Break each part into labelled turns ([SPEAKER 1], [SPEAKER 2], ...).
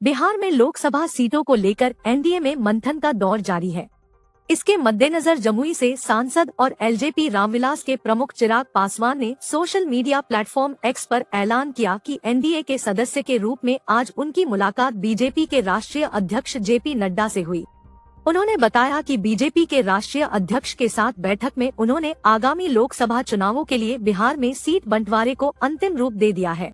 [SPEAKER 1] बिहार में लोकसभा सीटों को लेकर एनडीए में मंथन का दौर जारी है। इसके मद्देनजर जमुई से सांसद और एलजेपी रामविलास के प्रमुख चिराग पासवान ने सोशल मीडिया प्लेटफॉर्म एक्स पर ऐलान किया कि एनडीए के सदस्य के रूप में आज उनकी मुलाकात बीजेपी के राष्ट्रीय अध्यक्ष जेपी नड्डा से हुई। उन्होंने बताया कि बीजेपी के राष्ट्रीय अध्यक्ष के साथ बैठक में उन्होंने आगामी लोकसभा चुनावों के लिए बिहार में सीट बंटवारे को अंतिम रूप दे दिया है।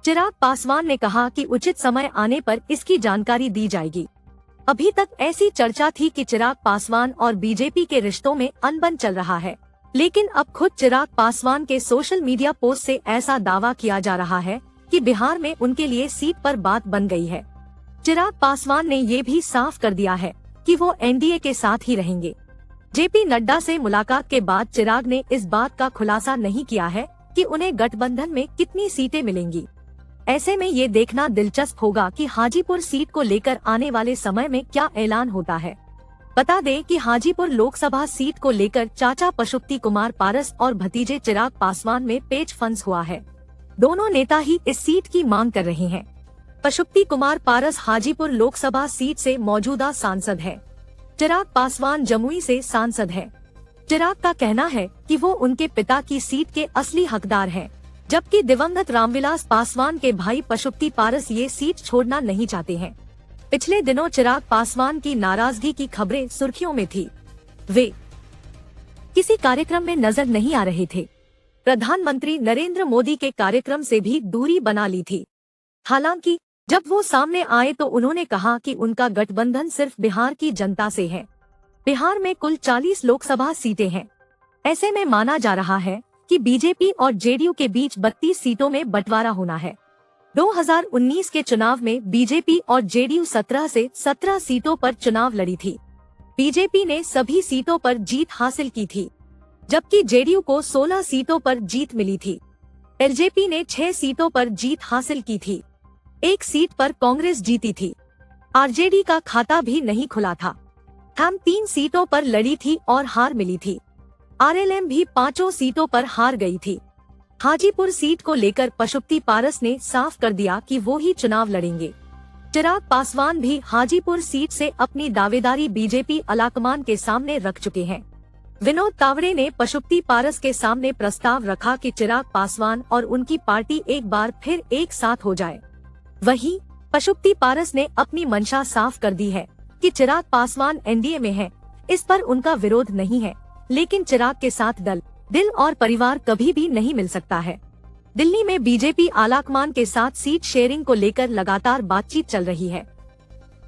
[SPEAKER 1] चिराग पासवान ने कहा कि उचित समय आने पर इसकी जानकारी दी जाएगी। अभी तक ऐसी चर्चा थी कि चिराग पासवान और बीजेपी के रिश्तों में अनबन चल रहा है, लेकिन अब खुद चिराग पासवान के सोशल मीडिया पोस्ट से ऐसा दावा किया जा रहा है कि बिहार में उनके लिए सीट पर बात बन गई है। चिराग पासवान ने ये भी साफ कर दिया है कि वो एनडीए के साथ ही रहेंगे। जेपी नड्डा से मुलाकात के बाद चिराग ने इस बात का खुलासा नहीं किया है कि उन्हें गठबंधन में कितनी सीटें मिलेंगी। ऐसे में ये देखना दिलचस्प होगा कि हाजीपुर सीट को लेकर आने वाले समय में क्या ऐलान होता है। बता दें कि हाजीपुर लोकसभा सीट को लेकर चाचा पशुपति कुमार पारस और भतीजे चिराग पासवान में पेच फंस हुआ है। दोनों नेता ही इस सीट की मांग कर रहे हैं। पशुपति कुमार पारस हाजीपुर लोकसभा सीट से मौजूदा सांसद है। चिराग पासवान जमुई से सांसद है। चिराग का कहना है कि वो उनके पिता की सीट के असली हकदार हैं, जबकि दिवंगत रामविलास पासवान के भाई पशुपति पारस ये सीट छोड़ना नहीं चाहते हैं। पिछले दिनों चिराग पासवान की नाराजगी की खबरें सुर्खियों में थी। वे किसी कार्यक्रम में नजर नहीं आ रहे थे। प्रधानमंत्री नरेंद्र मोदी के कार्यक्रम से भी दूरी बना ली थी। हालांकि जब वो सामने आए तो उन्होंने कहा कि उनका गठबंधन सिर्फ बिहार की जनता से है। बिहार में कुल 40 लोकसभा सीटें हैं। ऐसे में माना जा रहा है कि बीजेपी और जेडीयू के बीच 32 सीटों में बंटवारा होना है। 2019 के चुनाव में बीजेपी और जेडीयू 17 से 17 सीटों पर चुनाव लड़ी थी। बीजेपी ने सभी सीटों पर जीत हासिल की थी, जबकि जेडीयू को 16 सीटों पर जीत मिली थी। एलजेपी ने 6 सीटों पर जीत हासिल की थी। एक सीट पर कांग्रेस जीती थी। आरजेडी का खाता भी नहीं खुला था। हम 3 सीटों पर लड़ी थी और हार मिली थी। आरएलएम भी 5 सीटों पर हार गई थी। हाजीपुर सीट को लेकर पशुपति पारस ने साफ कर दिया कि वो ही चुनाव लड़ेंगे। चिराग पासवान भी हाजीपुर सीट से अपनी दावेदारी बीजेपी आलाकमान के सामने रख चुके हैं। विनोद तावड़े ने पशुपति पारस के सामने प्रस्ताव रखा कि चिराग पासवान और उनकी पार्टी एक बार फिर एक साथ हो जाए। वहीं पशुपति पारस ने अपनी मंशा साफ कर दी है कि चिराग पासवान एनडीए में है। इस पर उनका विरोध नहीं है, लेकिन चिराग के साथ दल, दिल और परिवार कभी भी नहीं मिल सकता है। दिल्ली में बीजेपी आलाकमान के साथ सीट शेयरिंग को लेकर लगातार बातचीत चल रही है।